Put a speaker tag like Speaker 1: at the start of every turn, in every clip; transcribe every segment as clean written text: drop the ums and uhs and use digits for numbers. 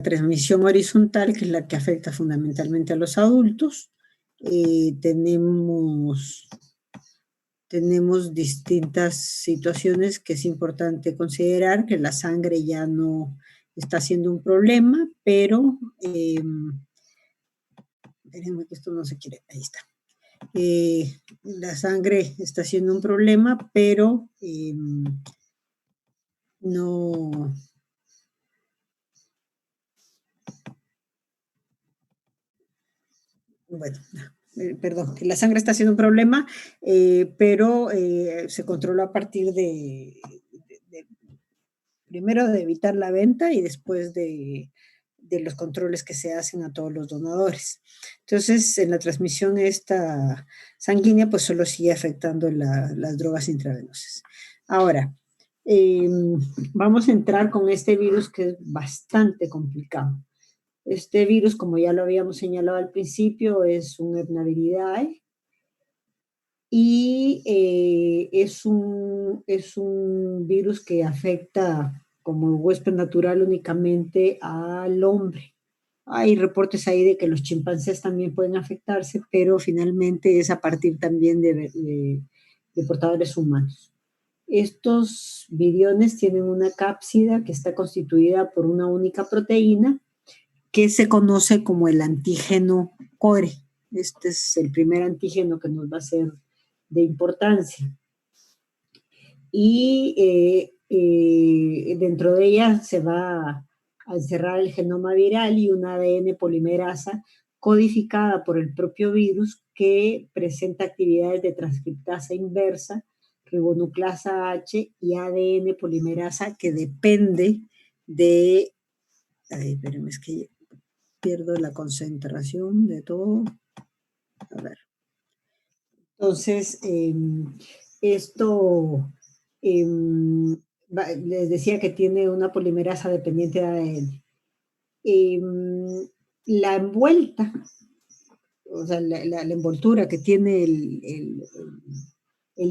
Speaker 1: transmisión horizontal, que es la que afecta fundamentalmente a los adultos. Tenemos distintas situaciones que es importante considerar, que la sangre ya no está siendo un problema, pero espérenme que esto no se quiere, ahí está. La sangre está siendo un problema, pero no... Bueno, perdón, la sangre está siendo un problema, pero se controla a partir primero de evitar la venta y después de los controles que se hacen a todos los donadores. Entonces, en la transmisión esta sanguínea, pues solo sigue afectando las drogas intravenosas. Ahora, vamos a entrar con este virus que es bastante complicado. Este virus, como ya lo habíamos señalado al principio, es un Epnaviridae y es un virus que afecta como huésped natural únicamente al hombre. Hay reportes ahí de que los chimpancés también pueden afectarse, pero finalmente es a partir también de portadores humanos. Estos viriones tienen una cápsida que está constituida por una única proteína que se conoce como el antígeno core. Este es el primer antígeno que nos va a ser de importancia. Y dentro de ella se va a encerrar el genoma viral y un ADN polimerasa codificada por el propio virus que presenta actividades de transcriptasa inversa, ribonucleasa H y ADN polimerasa que depende de... Ay, espérenme, es que pierdo la concentración de todo. A ver. Entonces, esto les decía que tiene una polimerasa dependiente de ADN. La envuelta, o sea, la envoltura que tiene el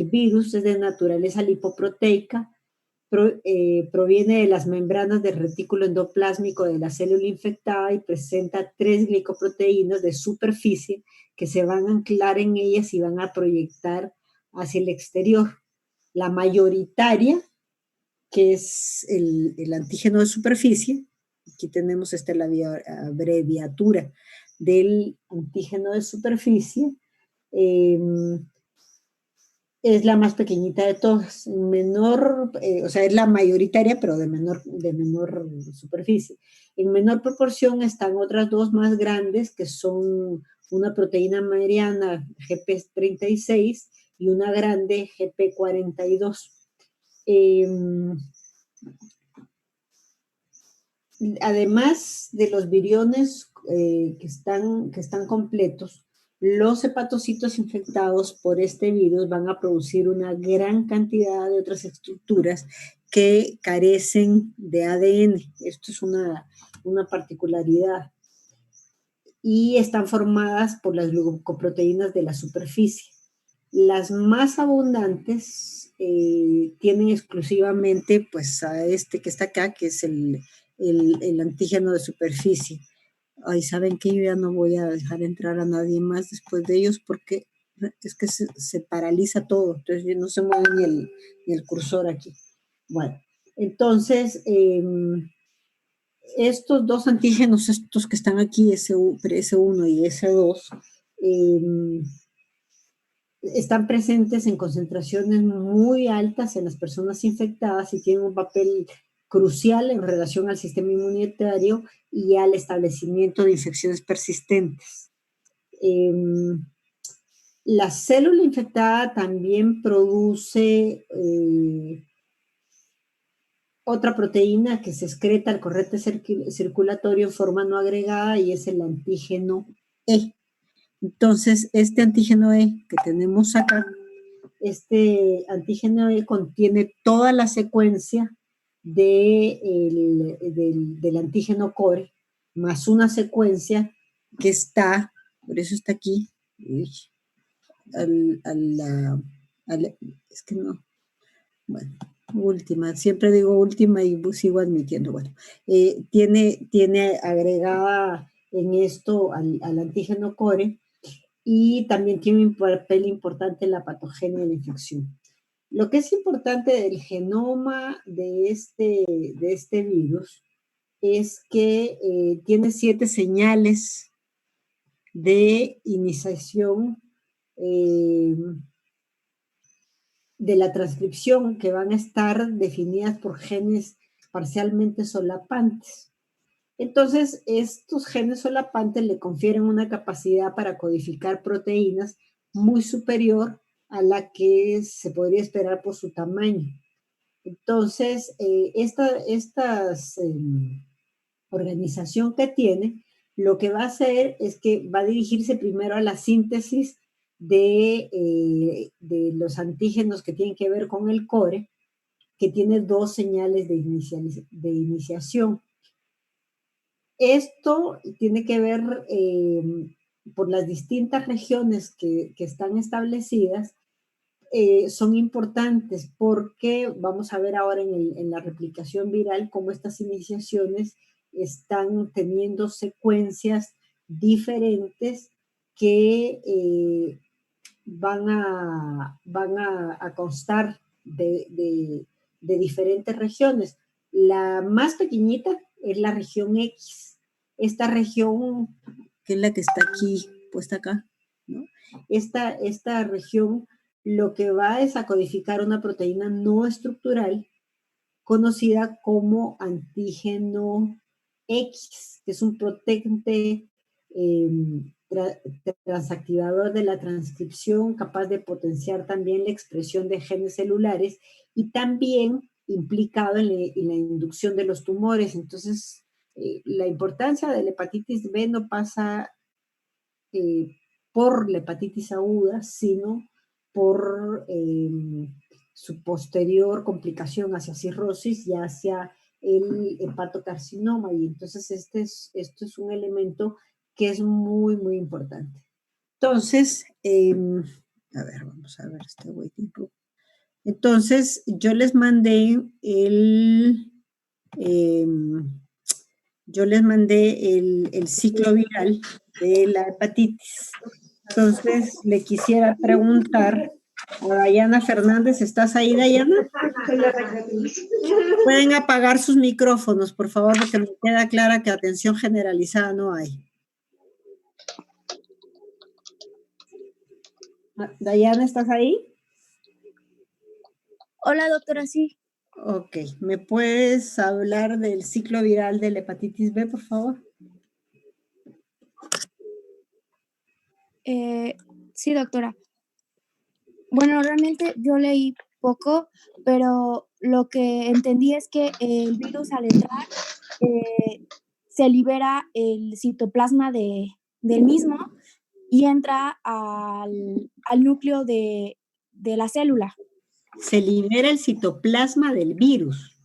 Speaker 1: virus es de naturaleza lipoproteica, proviene de las membranas del retículo endoplásmico de la célula infectada y presenta 3 glicoproteínas de superficie que se van a anclar en ellas y van a proyectar hacia el exterior. La mayoritaria, que es el antígeno de superficie, aquí tenemos la abreviatura del antígeno de superficie, es la más pequeñita de todas, menor, o sea, es la mayoritaria, pero de menor superficie. En menor proporción están otras dos más grandes, que son una proteína mariana GP36 y una grande GP42. Además de los viriones que están completos, los hepatocitos infectados por este virus van a producir una gran cantidad de otras estructuras que carecen de ADN. Esto es una particularidad. Y están formadas por las glucoproteínas de la superficie. Las más abundantes tienen exclusivamente pues, a este que está acá, que es el antígeno de superficie. Ay, ¿saben qué? Yo ya no voy a dejar entrar a nadie más después de ellos porque es que se paraliza todo, entonces no se mueve ni el cursor aquí. Bueno, entonces, estos dos antígenos, estos que están aquí, S1 y S2, están presentes en concentraciones muy altas en las personas infectadas y tienen un papel crucial en relación al sistema inmunitario y al establecimiento de infecciones persistentes. La célula infectada también produce otra proteína que se excreta al corriente circulatorio en forma no agregada y es el antígeno E. Entonces, este antígeno E que tenemos acá, este antígeno E contiene toda la secuencia del antígeno core, más una secuencia que está, por eso está aquí, es que no, bueno, Última, siempre digo última y sigo admitiendo. Bueno, tiene agregada en esto al antígeno core y también tiene un papel importante en la patogenia de la infección. Lo que es importante del genoma de este virus es que tiene 7 señales de iniciación eh, de la transcripción que van a estar definidas por genes parcialmente solapantes. Entonces, estos genes solapantes le confieren una capacidad para codificar proteínas muy superior a la que se podría esperar por su tamaño. Entonces, esta organización que tiene, lo que va a hacer es que va a dirigirse primero a la síntesis de los antígenos que tienen que ver con el core, que tiene 2 señales de iniciación. Esto tiene que ver por las distintas regiones que están establecidas, son importantes porque vamos a ver ahora en la replicación viral cómo estas iniciaciones están teniendo secuencias diferentes que van a constar de diferentes regiones. La más pequeñita es la región X. Esta región, que es la que está aquí, puesta acá, ¿no? Esta región lo que va es a codificar una proteína no estructural conocida como antígeno X, que es un protecte transactivador de la transcripción, capaz de potenciar también la expresión de genes celulares y también implicado en la inducción de los tumores. Entonces, la importancia de la hepatitis B no pasa por la hepatitis aguda, sino por su posterior complicación hacia cirrosis y hacia el hepatocarcinoma. Y entonces esto es un elemento que es muy, muy importante. Entonces, a ver, vamos a ver este waiting group. Entonces, yo les mandé el ciclo viral de la hepatitis. Entonces, le quisiera preguntar a Dayana Fernández, ¿estás ahí, Dayana? Pueden apagar sus micrófonos, por favor, porque me queda clara que atención generalizada no hay. Dayana, ¿estás ahí?
Speaker 2: Hola, doctora, sí.
Speaker 1: Ok, ¿me puedes hablar del ciclo viral de la hepatitis B, por favor?
Speaker 2: Sí, doctora. Bueno, realmente yo leí poco, pero lo que entendí es que el virus al entrar se libera el citoplasma del mismo y entra al núcleo de la célula.
Speaker 1: Se libera el citoplasma del virus.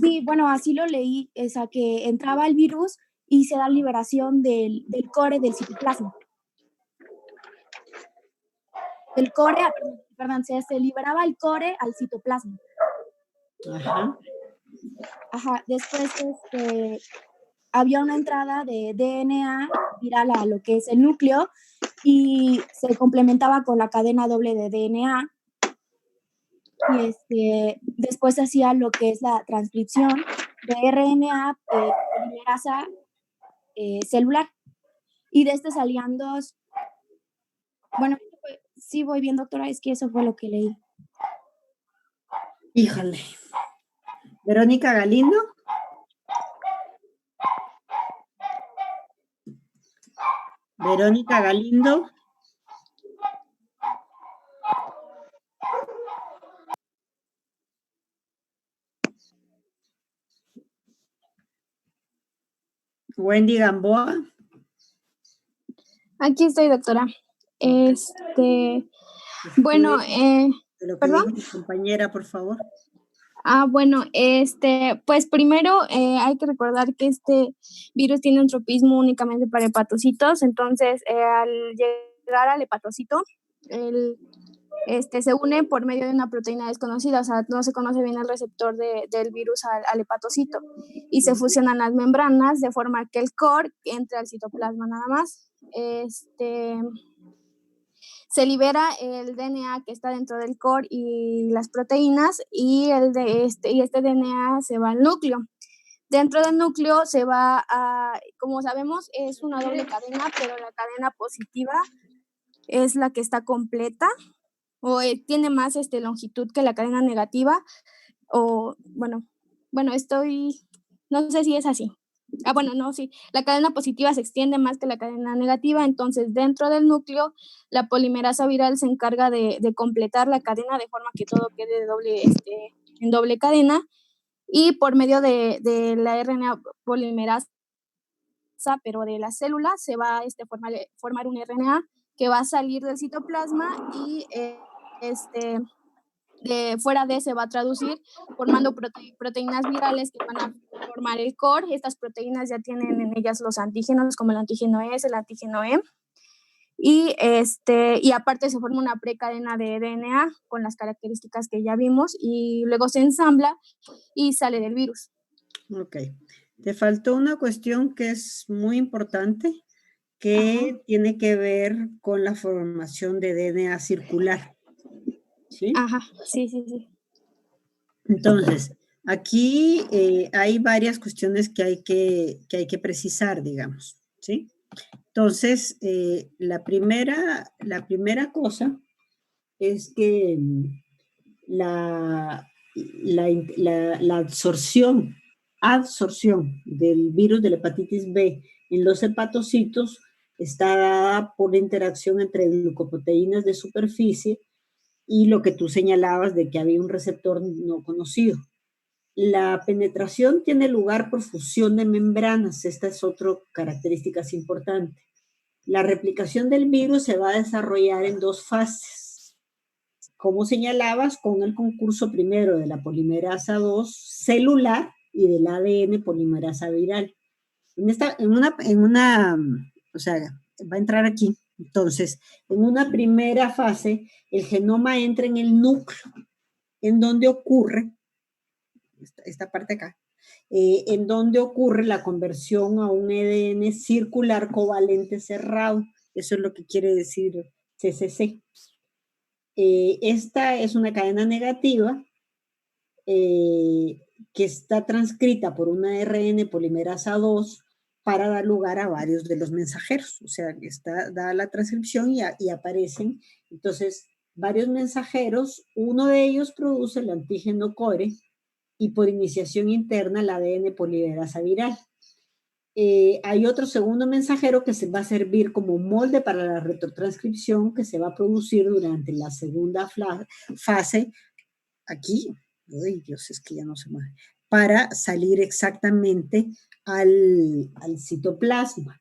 Speaker 2: Sí, bueno, así lo leí, o sea, que entraba el virus y se da liberación del core del citoplasma. El core, perdón, se liberaba el core al citoplasma.
Speaker 1: Ajá.
Speaker 2: Ajá, después había una entrada de DNA viral a lo que es el núcleo y se complementaba con la cadena doble de DNA y después hacía lo que es la transcripción de RNA polimerasa celular y de este salían dos. Bueno, sí voy bien, doctora, es que eso fue lo que leí.
Speaker 1: Híjole. Verónica Galindo. Verónica Galindo. Wendy Gamboa.
Speaker 2: Aquí estoy, doctora. Bueno,
Speaker 1: De lo que
Speaker 2: ¿perdón?
Speaker 1: dijo mi compañera, por favor.
Speaker 2: Bueno, pues primero hay que recordar que este virus tiene un tropismo únicamente para hepatocitos, entonces al llegar al hepatocito, se une por medio de una proteína desconocida, o sea, no se conoce bien el receptor del virus al hepatocito, y se fusionan las membranas de forma que el core entre al citoplasma nada más. Se libera el DNA que está dentro del core y las proteínas, y este DNA se va al núcleo. Dentro del núcleo se va a, como sabemos, es una doble cadena, pero la cadena positiva es la que está completa, o tiene más longitud que la cadena negativa, o bueno, no sé si es así. Bueno, no, sí, la cadena positiva se extiende más que la cadena negativa, entonces dentro del núcleo la polimerasa viral se encarga de completar la cadena de forma que todo quede en doble cadena, y por medio de la RNA polimerasa, pero de la célula, se va a formar un RNA que va a salir del citoplasma, y fuera de se va a traducir formando proteínas virales que van a formar el core. Estas proteínas ya tienen en ellas los antígenos, como el antígeno S, el antígeno E, y aparte se forma una precadena de DNA con las características que ya vimos, y luego se ensambla y sale del virus.
Speaker 1: Ok. Te faltó una cuestión que es muy importante, que tiene que ver con la formación de DNA circular. ¿Sí?
Speaker 2: Ajá, sí.
Speaker 1: Entonces, aquí hay varias cuestiones que hay que precisar, digamos, ¿sí? Entonces, la primera cosa es que la absorción del virus de la hepatitis B en los hepatocitos está dada por la interacción entre glucoproteínas de superficie y lo que tú señalabas de que había un receptor no conocido. La penetración tiene lugar por fusión de membranas. Esta es otra característica importante. La replicación del virus se va a desarrollar en dos fases. Como señalabas, con el concurso primero de la polimerasa 2 celular y del ADN polimerasa viral. O sea, va a entrar aquí. Entonces, en una primera fase, el genoma entra en el núcleo, en donde ocurre, esta parte acá, en donde ocurre la conversión a un ADN circular covalente cerrado. Eso es lo que quiere decir CCC. Esta es una cadena negativa que está transcrita por una RN polimerasa 2 para dar lugar a varios de los mensajeros. O sea, está dada la transcripción y aparecen, entonces, varios mensajeros. Uno de ellos produce el antígeno core y por iniciación interna el ADN polimerasa viral. Hay otro segundo mensajero que se va a servir como molde para la retrotranscripción, que se va a producir durante la segunda fase, aquí, ay Dios, es que ya no se mueve, para salir exactamente al citoplasma.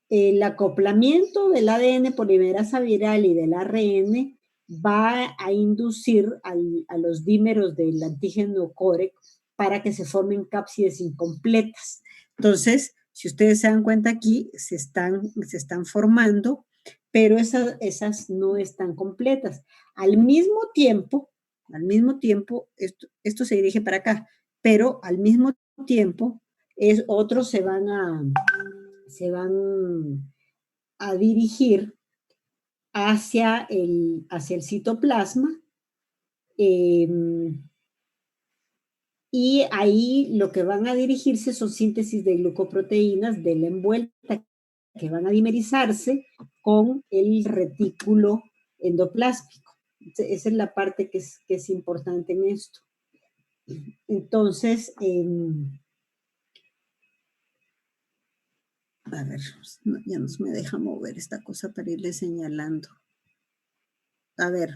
Speaker 1: El acoplamiento del ADN polimerasa viral y del ARN va a inducir a los dímeros del antígeno core para que se formen cápsides incompletas. Entonces, si ustedes se dan cuenta aquí, se están formando, pero esas no están completas. Al mismo tiempo, esto se dirige para acá, pero al mismo tiempo, otros se van a dirigir hacia el citoplasma, y ahí lo que van a dirigirse son síntesis de glucoproteínas de la envuelta, que van a dimerizarse con el retículo endoplásmico. Esa es la parte que es importante en esto. Entonces, a ver, ya no me deja mover esta cosa para irle señalando. A ver,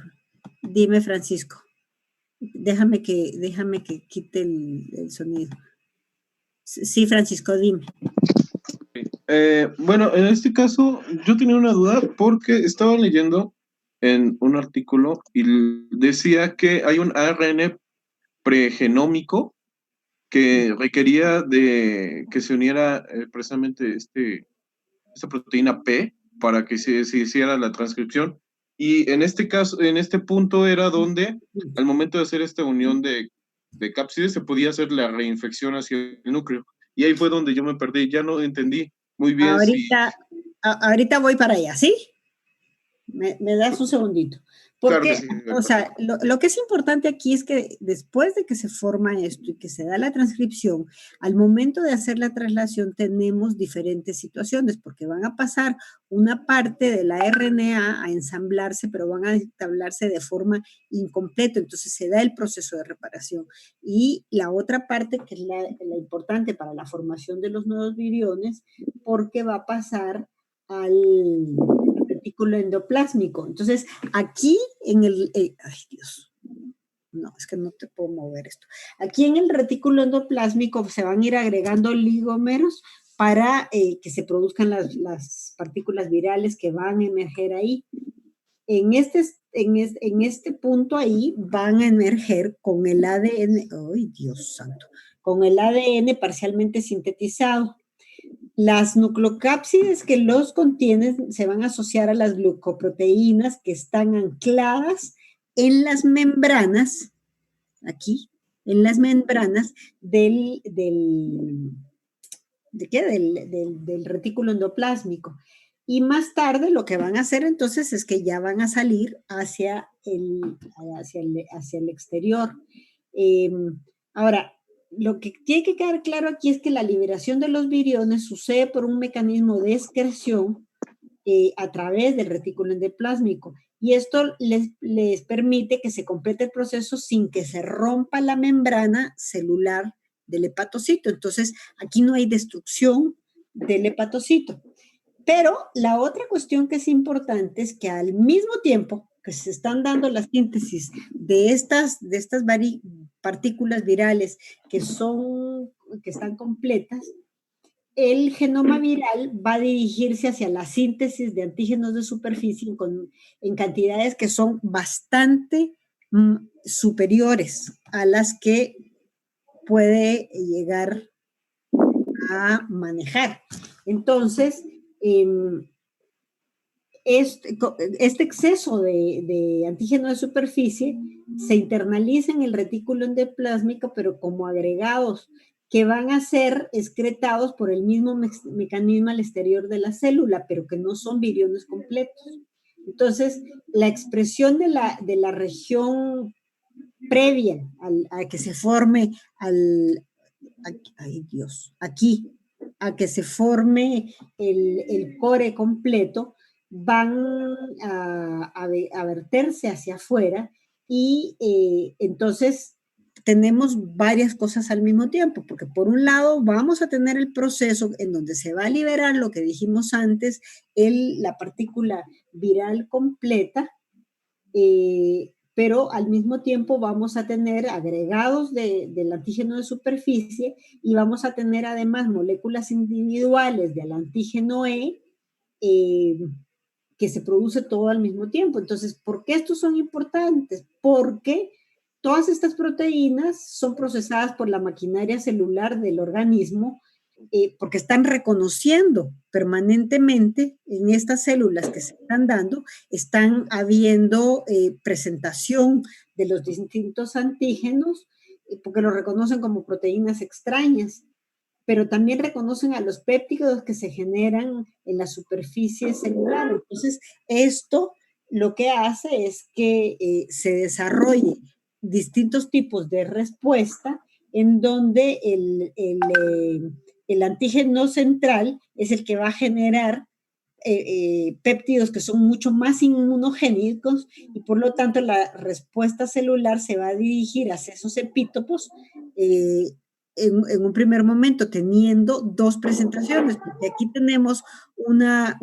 Speaker 1: dime, Francisco. Déjame que quite el sonido. Sí, Francisco, dime.
Speaker 3: Bueno, en este caso yo tenía una duda porque estaba leyendo en un artículo y decía que hay un ARN pregenómico que requería de que se uniera precisamente esta proteína P para que se hiciera la transcripción, Y en este caso, en este punto era donde, al momento de hacer esta unión de cápsides, se podía hacer la reinfección hacia el núcleo. Y ahí fue donde yo me perdí, ya no entendí muy bien si...
Speaker 1: Ahorita voy para allá, ¿sí? Me das un segundito.
Speaker 3: Claro que
Speaker 1: Porque,
Speaker 3: sí.
Speaker 1: o sea, lo que es importante aquí es que después de que se forma esto y que se da la transcripción, al momento de hacer la traslación tenemos diferentes situaciones, porque van a pasar una parte de la RNA a ensamblarse, pero van a ensamblarse de forma incompleta, entonces se da el proceso de reparación. Y la otra parte, que es la importante para la formación de los nuevos viriones, porque va a pasar al retículo endoplásmico. Entonces, aquí en el, ay Dios, no, es que no te puedo mover esto. Aquí en el retículo endoplásmico se van a ir agregando oligómeros para que se produzcan las partículas virales que van a emerger ahí. En este punto ahí van a emerger con el ADN, ¡ay Dios santo! Con el ADN parcialmente sintetizado. Las nucleocápsides que los contienen se van a asociar a las glucoproteínas que están ancladas en las membranas, aquí, en las membranas del retículo endoplásmico. Y más tarde lo que van a hacer entonces es que ya van a salir hacia el exterior. Ahora, lo que tiene que quedar claro aquí es que la liberación de los viriones sucede por un mecanismo de excreción a través del retículo endoplásmico. Y esto les permite que se complete el proceso sin que se rompa la membrana celular del hepatocito. Entonces, aquí no hay destrucción del hepatocito. Pero la otra cuestión que es importante es que al mismo tiempo que se están dando la síntesis de estas partículas virales que están completas, el genoma viral va a dirigirse hacia la síntesis de antígenos de superficie en cantidades que son bastante superiores a las que puede llegar a manejar. Entonces, este exceso de antígeno de superficie se internaliza en el retículo endoplásmico, pero como agregados que van a ser excretados por el mismo mecanismo al exterior de la célula, pero que no son viriones completos. Entonces, la expresión de la región previa a que se forme ay Dios, aquí, a que se forme el core completo, van a verterse hacia afuera y entonces tenemos varias cosas al mismo tiempo, porque por un lado vamos a tener el proceso en donde se va a liberar lo que dijimos antes, la partícula viral completa, pero al mismo tiempo vamos a tener agregados del antígeno de superficie y vamos a tener además moléculas individuales del antígeno E que se produce todo al mismo tiempo. Entonces, ¿por qué estos son importantes? Porque todas estas proteínas son procesadas por la maquinaria celular del organismo porque están reconociendo permanentemente en estas células que se están dando, están habiendo presentación de los distintos antígenos, porque los reconocen como proteínas extrañas, pero también reconocen a los péptidos que se generan en la superficie celular. Entonces, esto lo que hace es que se desarrolle distintos tipos de respuesta en donde el antígeno central es el que va a generar péptidos que son mucho más inmunogénicos y por lo tanto la respuesta celular se va a dirigir hacia esos epítopos en un primer momento teniendo dos presentaciones, porque aquí tenemos una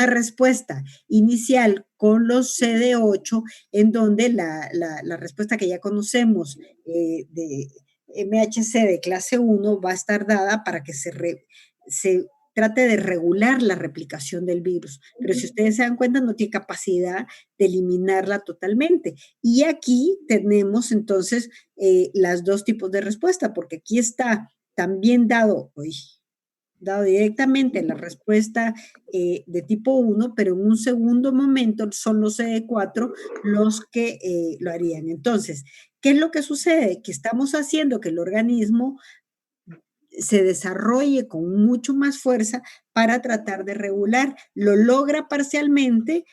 Speaker 1: respuesta inicial con los CD8 en donde la respuesta que ya conocemos de MHC de clase 1 va a estar dada para que se trate de regular la replicación del virus. Pero si ustedes se dan cuenta, no tiene capacidad de eliminarla totalmente. Y aquí tenemos entonces las dos tipos de respuesta, porque aquí está también dado, dado directamente la respuesta de tipo 1, pero en un segundo momento son los CD4 los que lo harían. Entonces, ¿qué es lo que sucede? Que estamos haciendo que el organismo se desarrolle con mucho más fuerza para tratar de regular. Lo logra parcialmente,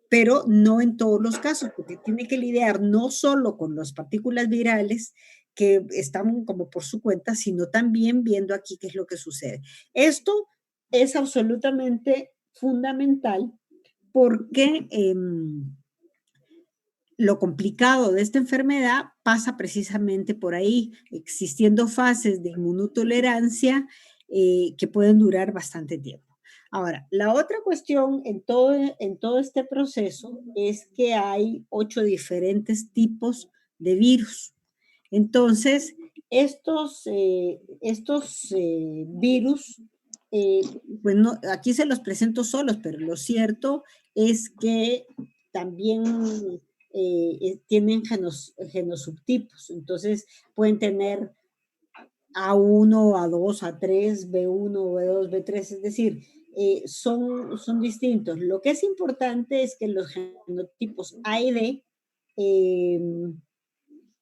Speaker 1: pero no en todos los casos, porque tiene que lidiar no solo con las partículas virales que están como por su cuenta, sino también viendo aquí qué es lo que sucede. Esto es absolutamente fundamental porque lo complicado de esta enfermedad pasa precisamente por ahí, existiendo fases de inmunotolerancia que pueden durar bastante tiempo. Ahora, la otra cuestión en todo este proceso es que hay 8 diferentes tipos de virus. Entonces, estos virus, pues no, aquí se los presento solos, pero lo cierto es que también tienen genosubtipos. Entonces, pueden tener A1, A2, A3, B1, B2, B3, es decir, son distintos. Lo que es importante es que los genotipos A y D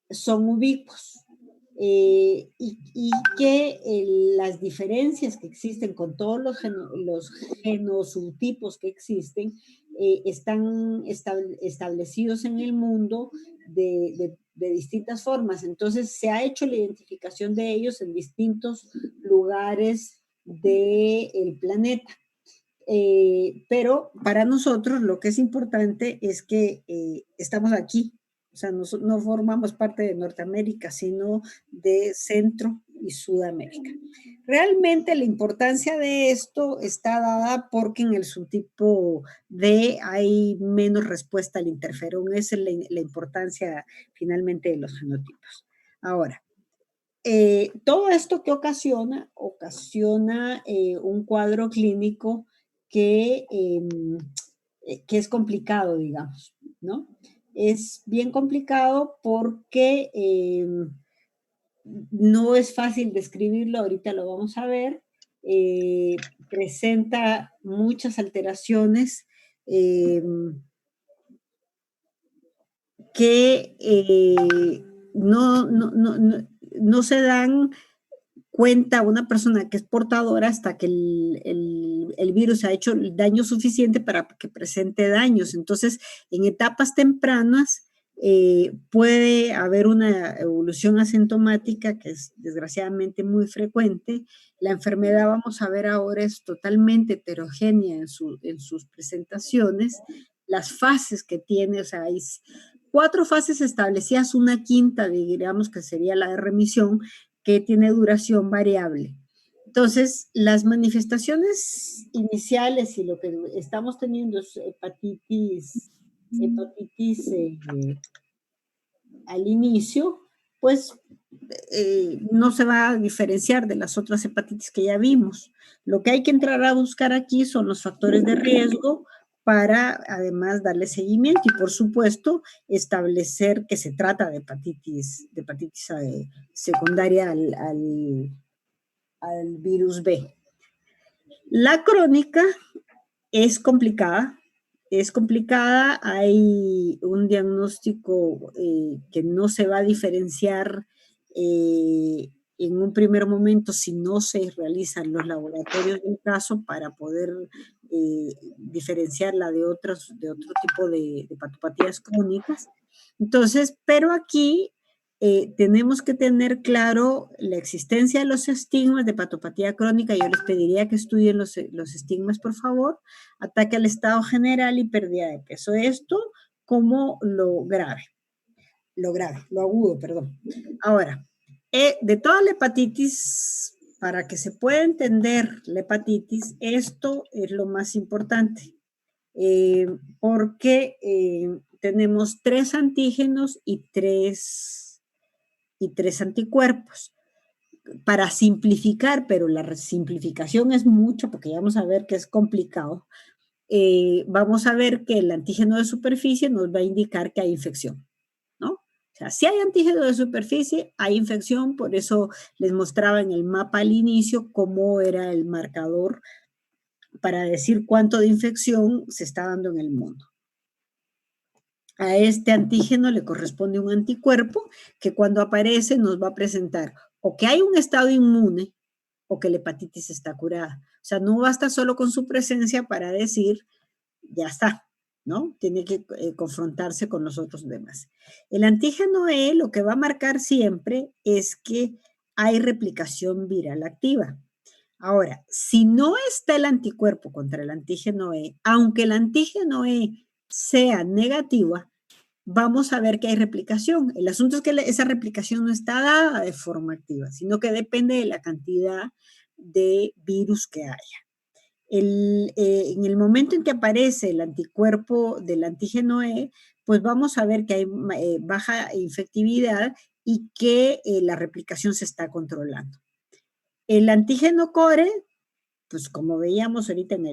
Speaker 1: son ubicuos. Y que las diferencias que existen con todos los genosubtipos que existen están establecidos en el mundo de distintas formas. Entonces, se ha hecho la identificación de ellos en distintos lugares del planeta. Pero para nosotros lo que es importante es que estamos aquí, o sea, no formamos parte de Norteamérica, sino de Centro y Sudamérica. Realmente la importancia de esto está dada porque en el subtipo D hay menos respuesta al interferón. Esa es la importancia finalmente de los genotipos. Ahora, todo esto que ocasiona un cuadro clínico que es complicado, digamos, ¿no? Es bien complicado porque no es fácil describirlo, ahorita lo vamos a ver, presenta muchas alteraciones que no se dan cuenta una persona que es portadora hasta que el virus ha hecho el daño suficiente para que presente daños. Entonces, en etapas tempranas puede haber una evolución asintomática que es desgraciadamente muy frecuente. La enfermedad, vamos a ver ahora, es totalmente heterogénea en sus presentaciones. Las fases que tiene, o sea, hay 4 fases establecidas, una quinta, digamos que sería la de remisión, que tiene duración variable. Entonces, las manifestaciones iniciales y lo que estamos teniendo es hepatitis al inicio, pues no se va a diferenciar de las otras hepatitis que ya vimos. Lo que hay que entrar a buscar aquí son los factores de riesgo para además darle seguimiento y por supuesto establecer que se trata de hepatitis secundaria al virus B. La crónica es complicada, hay un diagnóstico que no se va a diferenciar en un primer momento si no se realizan los laboratorios del caso para poder diferenciarla de otro tipo de patopatías crónicas. Entonces, pero aquí tenemos que tener claro la existencia de los estigmas de patopatía crónica. Yo les pediría que estudien los estigmas, por favor. Ataque al estado general y pérdida de peso. Esto como lo agudo, perdón. Ahora, de toda la hepatitis, para que se pueda entender la hepatitis, esto es lo más importante, porque tenemos 3 antígenos y 3 anticuerpos. Para simplificar, pero la simplificación es mucho, porque ya vamos a ver que es complicado, vamos a ver que el antígeno de superficie nos va a indicar que hay infección, ¿no? O sea, si hay antígeno de superficie, hay infección, por eso les mostraba en el mapa al inicio cómo era el marcador para decir cuánto de infección se está dando en el mundo. A este antígeno le corresponde un anticuerpo que cuando aparece nos va a presentar o que hay un estado inmune o que la hepatitis está curada. O sea, no basta solo con su presencia para decir, ya está, ¿no? Tiene que confrontarse con los otros demás. El antígeno E lo que va a marcar siempre es que hay replicación viral activa. Ahora, si no está el anticuerpo contra el antígeno E, aunque el antígeno E sea negativa, vamos a ver que hay replicación. El asunto es que esa replicación no está dada de forma activa, sino que depende de la cantidad de virus que haya. En el momento en que aparece el anticuerpo del antígeno E, pues vamos a ver que hay baja infectividad y que la replicación se está controlando. El antígeno core, pues como veíamos ahorita en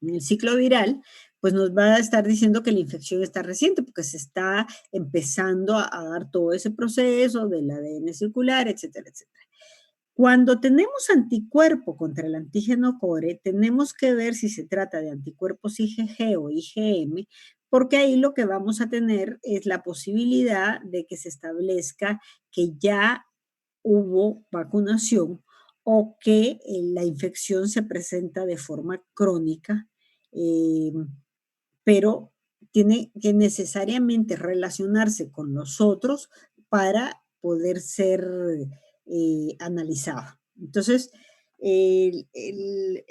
Speaker 1: el ciclo viral, pues nos va a estar diciendo que la infección está reciente, porque se está empezando a dar todo ese proceso del ADN circular, etcétera, etcétera. Cuando tenemos anticuerpo contra el antígeno core, tenemos que ver si se trata de anticuerpos IgG o IgM, porque ahí lo que vamos a tener es la posibilidad de que se establezca que ya hubo vacunación o que la infección se presenta de forma crónica, pero tiene que necesariamente relacionarse con los otros para poder ser analizado. Entonces, el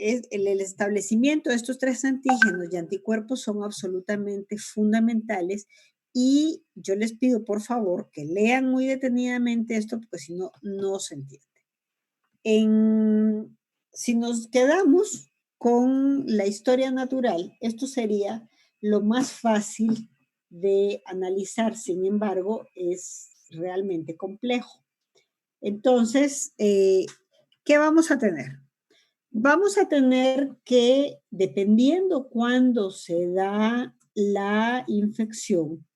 Speaker 1: establecimiento de estos 3 antígenos y anticuerpos son absolutamente fundamentales y yo les pido, por favor, que lean muy detenidamente esto, porque si no, no se entiende. Si nos quedamos con la historia natural, esto sería lo más fácil de analizar, sin embargo, es realmente complejo. Entonces, ¿qué vamos a tener? Vamos a tener que, dependiendo cuándo se da la infección,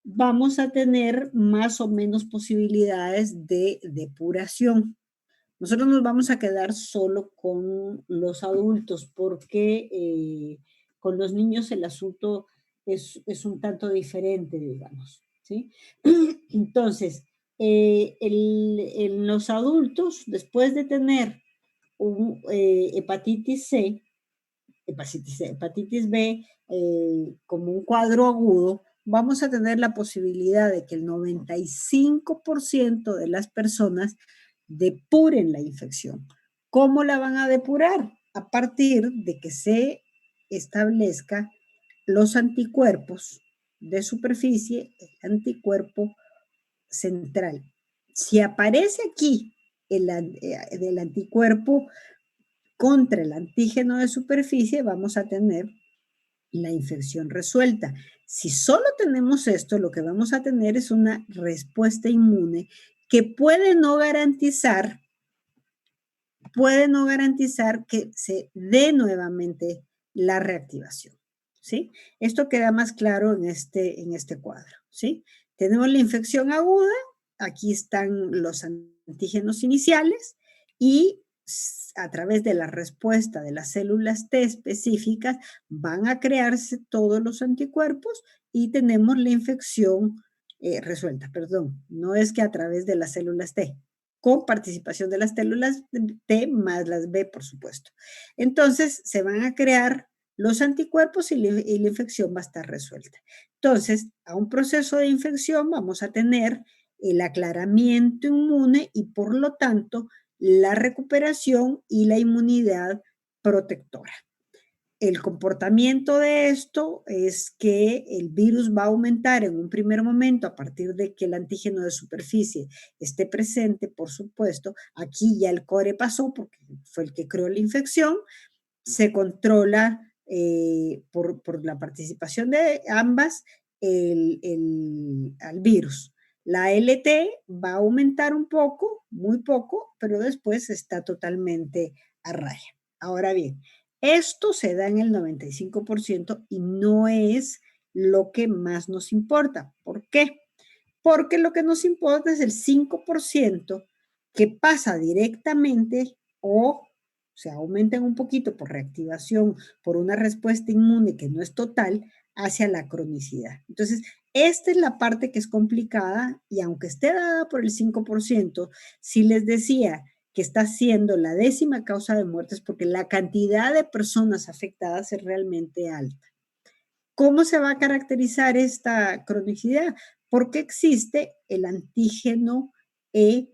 Speaker 1: vamos a tener más o menos posibilidades de depuración. Nosotros nos vamos a quedar solo con los adultos porque con los niños el asunto es un tanto diferente, digamos, ¿sí? Entonces, en los adultos, después de tener hepatitis C, hepatitis B, como un cuadro agudo, vamos a tener la posibilidad de que el 95% de las personas depuren la infección. ¿Cómo la van a depurar? A partir de que se establezca los anticuerpos de superficie, el anticuerpo central. Si aparece aquí el anticuerpo contra el antígeno de superficie, vamos a tener la infección resuelta. Si solo tenemos esto, lo que vamos a tener es una respuesta inmune que puede no garantizar que se dé nuevamente la reactivación, ¿sí? Esto queda más claro en este cuadro, ¿sí? Tenemos la infección aguda, aquí están los antígenos iniciales y a través de la respuesta de las células T específicas van a crearse todos los anticuerpos y tenemos la infección resuelta, perdón, no es que a través de las células T, con participación de las células T más las B, por supuesto. Entonces, se van a crear los anticuerpos y la infección va a estar resuelta. Entonces, a un proceso de infección vamos a tener el aclaramiento inmune y, por lo tanto, la recuperación y la inmunidad protectora. El comportamiento de esto es que el virus va a aumentar en un primer momento a partir de que el antígeno de superficie esté presente, por supuesto. Aquí ya el core pasó porque fue el que creó la infección. Se controla por la participación de ambas al virus. La LT va a aumentar un poco, muy poco, pero después está totalmente a raya. Ahora bien, esto se da en el 95% y no es lo que más nos importa. ¿Por qué? Porque lo que nos importa es el 5% que pasa directamente o sea, aumentan un poquito por reactivación, por una respuesta inmune que no es total, hacia la cronicidad. Entonces, esta es la parte que es complicada y aunque esté dada por el 5%, si les decía que está siendo la 10ª causa de muertes porque la cantidad de personas afectadas es realmente alta. ¿Cómo se va a caracterizar esta cronicidad? Porque existe el antígeno E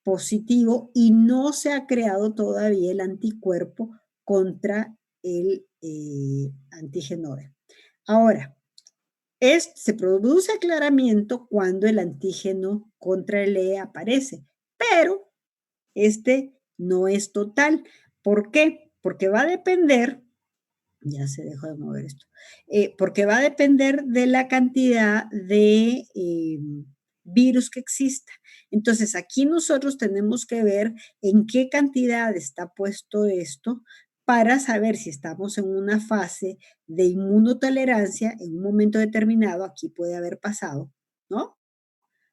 Speaker 1: positivo y no se ha creado todavía el anticuerpo contra el antígeno E. Ahora, se produce aclaramiento cuando el antígeno contra el E aparece, pero este no es total. ¿Por qué? Porque va a depender, ya se dejó de mover esto, porque va a depender de la cantidad de virus que exista. Entonces, aquí nosotros tenemos que ver en qué cantidad está puesto esto para saber si estamos en una fase de inmunotolerancia en un momento determinado, aquí puede haber pasado, ¿no?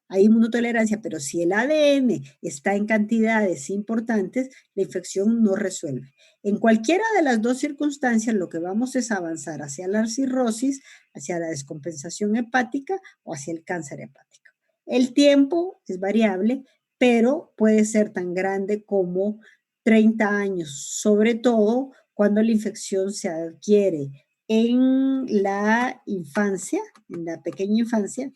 Speaker 1: Hay inmunotolerancia, pero si el ADN está en cantidades importantes, la infección no resuelve. En cualquiera de las dos circunstancias, lo que vamos es avanzar hacia la cirrosis, hacia la descompensación hepática o hacia el cáncer hepático. El tiempo es variable, pero puede ser tan grande como 30 años, sobre todo cuando la infección se adquiere en la infancia, en la pequeña infancia,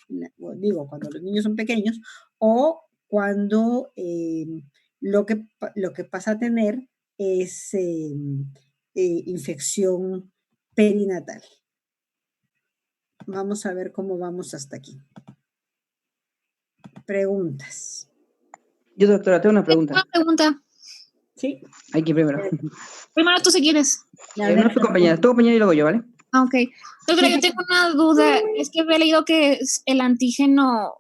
Speaker 1: digo, cuando los niños son pequeños, o cuando lo que pasa a tener es infección perinatal. Vamos a ver cómo vamos hasta aquí. Preguntas.
Speaker 4: Yo, doctora, tengo una pregunta.
Speaker 2: Una pregunta.
Speaker 1: Sí.
Speaker 4: Aquí primero.
Speaker 2: Primero tú si quieres.
Speaker 4: No, tu compañera y luego yo, ¿vale?
Speaker 2: Ah, ok. Doctora, yo tengo una duda. Es que había leído que el antígeno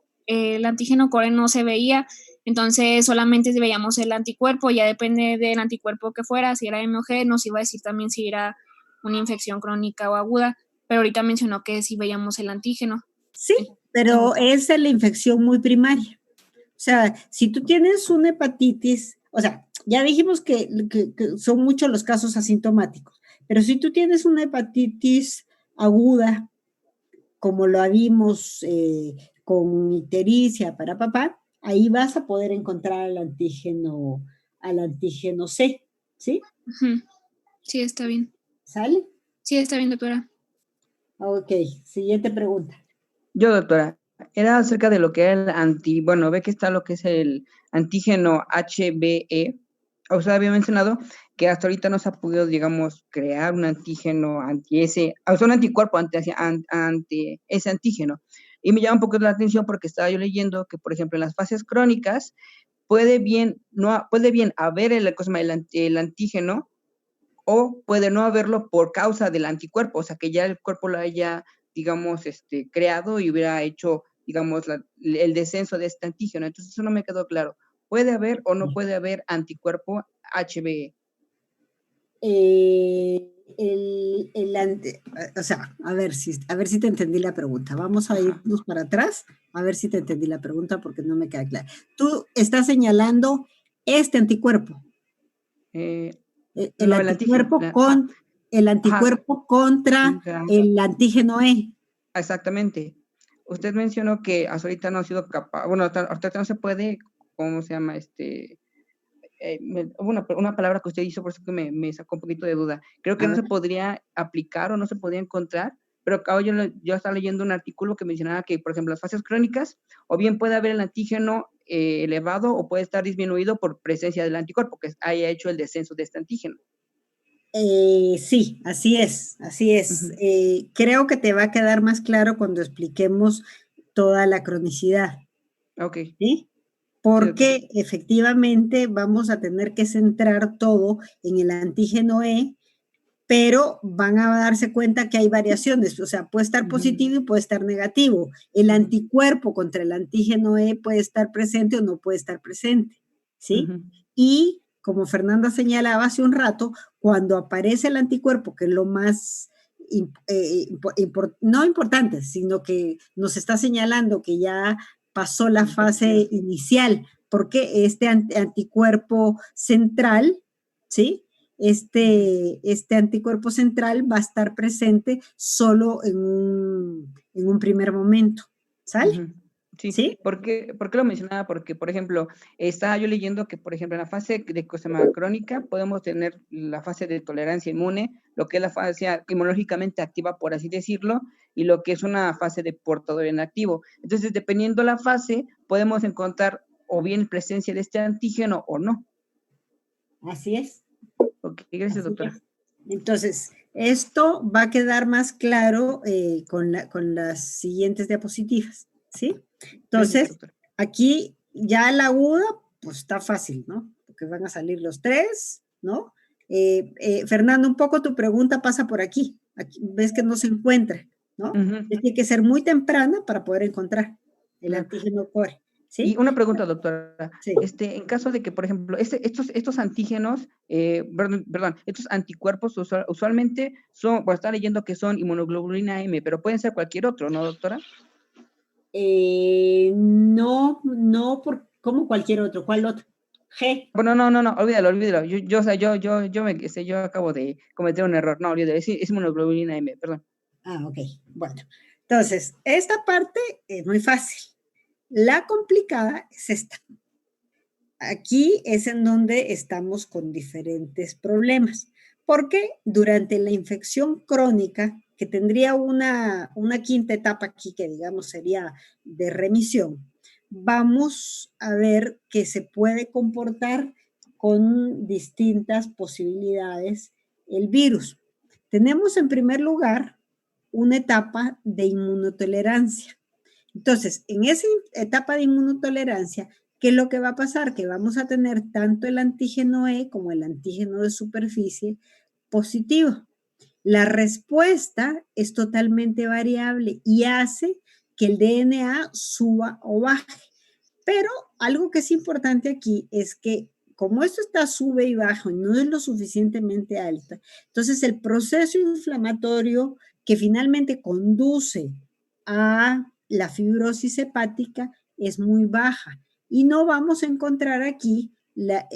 Speaker 2: core no se veía, entonces solamente veíamos el anticuerpo, ya depende del anticuerpo que fuera, si era M o G, nos iba a decir también si era una infección crónica o aguda, pero ahorita mencionó que sí veíamos el antígeno.
Speaker 1: Sí, pero es la infección muy primaria. O sea, si tú tienes una hepatitis, o sea, ya dijimos que son muchos los casos asintomáticos, pero si tú tienes una hepatitis aguda, como lo vimos con ictericia para papá, ahí vas a poder encontrar al antígeno C, ¿sí?
Speaker 2: Uh-huh. Sí, está bien.
Speaker 1: ¿Sale?
Speaker 2: Sí, está bien, doctora.
Speaker 1: Ok, siguiente pregunta.
Speaker 4: Yo, doctora, era acerca de lo que era el bueno, ve que está lo que es el antígeno HBE. Usted había mencionado que hasta ahorita no se ha podido, digamos, crear un antígeno un anticuerpo ante ese antígeno. Y me llama un poco la atención porque estaba yo leyendo que, por ejemplo, en las fases crónicas puede bien haber el antígeno o puede no haberlo por causa del anticuerpo, o sea, que ya el cuerpo lo haya, digamos, creado y hubiera hecho, digamos, el descenso de este antígeno. Entonces, eso no me quedó claro. ¿Puede haber o no puede haber anticuerpo HBE?
Speaker 1: O sea, a ver si te entendí la pregunta. Vamos a irnos para atrás, a ver si te entendí la pregunta porque no me queda clara. Tú estás señalando este anticuerpo. El anticuerpo contra el antígeno E.
Speaker 4: Exactamente. Usted mencionó que hasta ahorita no ha sido capaz, bueno, ahorita no se puede, ¿cómo se llama? Una palabra que usted hizo, por eso que me sacó un poquito de duda. Creo que no se podría aplicar o no se podría encontrar, pero acabo yo estaba leyendo un artículo que mencionaba que, por ejemplo, las fases crónicas, o bien puede haber el antígeno elevado o puede estar disminuido por presencia del anticuerpo, que haya hecho el descenso de este antígeno.
Speaker 1: Sí, así es. Uh-huh. Creo que te va a quedar más claro cuando expliquemos toda la cronicidad.
Speaker 4: Ok.
Speaker 1: ¿Sí? Porque sí, efectivamente vamos a tener que centrar todo en el antígeno E, pero van a darse cuenta que hay variaciones, o sea, puede estar positivo y puede estar negativo. El anticuerpo contra el antígeno E puede estar presente o no puede estar presente, ¿sí? Y como Fernanda señalaba hace un rato, cuando aparece el anticuerpo, que es lo más no importantes, sino que nos está señalando que ya pasó la fase inicial, porque este anticuerpo central, ¿sí? Este anticuerpo central va a estar presente solo en un primer momento, ¿sale?
Speaker 4: Ujú. Sí,
Speaker 1: ¿Sí?
Speaker 4: ¿por qué lo mencionaba? Porque, por ejemplo, estaba yo leyendo que, por ejemplo, en la fase de cosa crónica podemos tener la fase de tolerancia inmune, lo que es la fase inmunológicamente activa, por así decirlo, y lo que es una fase de portador inactivo. Entonces, dependiendo la fase, podemos encontrar o bien presencia de este antígeno o no.
Speaker 1: Así es.
Speaker 4: Ok, gracias,
Speaker 1: Así
Speaker 4: doctora.
Speaker 1: es. Entonces, esto va a quedar más claro con las siguientes diapositivas, ¿sí?
Speaker 4: Gracias,
Speaker 1: Entonces,
Speaker 4: doctora.
Speaker 1: aquí ya la aguda, pues está fácil, ¿no? Porque van a salir los tres, ¿no? Fernando, un poco tu pregunta pasa por aquí. Aquí ves que no se encuentra, ¿no?
Speaker 4: Ujú,
Speaker 1: Tiene que ser muy temprana para poder encontrar el
Speaker 4: claro.
Speaker 1: antígeno core,
Speaker 4: Y
Speaker 1: ¿sí?
Speaker 4: una pregunta, doctora.
Speaker 1: Sí.
Speaker 4: En caso de que, por ejemplo, estos antígenos, perdón, estos anticuerpos usualmente son, pues está leyendo que son inmunoglobulina M, pero pueden ser cualquier otro, ¿no, doctora?
Speaker 1: No, no como cualquier otro. ¿Cuál otro? G.
Speaker 4: Bueno, no, olvídalo. O sea, yo acabo de cometer un error. No, olvídalo, es inmunoglobulina M, perdón.
Speaker 1: Ah, ok. Bueno, entonces, esta parte es muy fácil. La complicada es esta. Aquí es en donde estamos con diferentes problemas, porque durante la infección crónica, que tendría una quinta etapa aquí, que digamos sería de remisión, vamos a ver que se puede comportar con distintas posibilidades el virus. Tenemos en primer lugar una etapa de inmunotolerancia. Entonces, en esa etapa de inmunotolerancia, ¿qué es lo que va a pasar? Que vamos a tener tanto el antígeno E como el antígeno de superficie positivo. La respuesta es totalmente variable y hace que el DNA suba o baje. Pero algo que es importante aquí es que como esto está sube y baja y no es lo suficientemente alta, entonces el proceso inflamatorio que finalmente conduce a la fibrosis hepática es muy baja y no vamos a encontrar aquí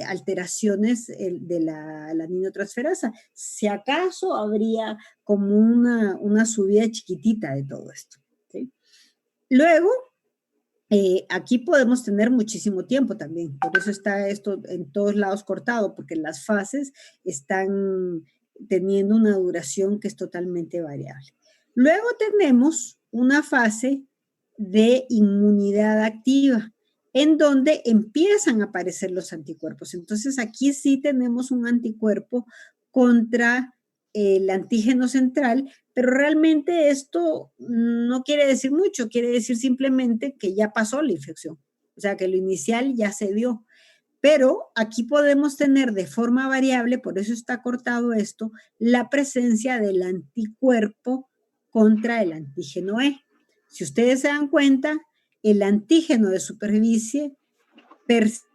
Speaker 1: alteraciones de la aminotransferasa. Si acaso habría como una subida chiquitita de todo esto. ¿Sí? Luego, aquí podemos tener muchísimo tiempo también, por eso está esto en todos lados cortado, porque las fases están teniendo una duración que es totalmente variable. Luego tenemos una fase de inmunidad activa, en donde empiezan a aparecer los anticuerpos. Entonces aquí sí tenemos un anticuerpo contra el antígeno central, pero realmente esto no quiere decir mucho, quiere decir simplemente que ya pasó la infección, o sea que lo inicial ya se dio. Pero aquí podemos tener de forma variable, por eso está cortado esto, la presencia del anticuerpo contra el antígeno E. Si ustedes se dan cuenta, el antígeno de superficie persiste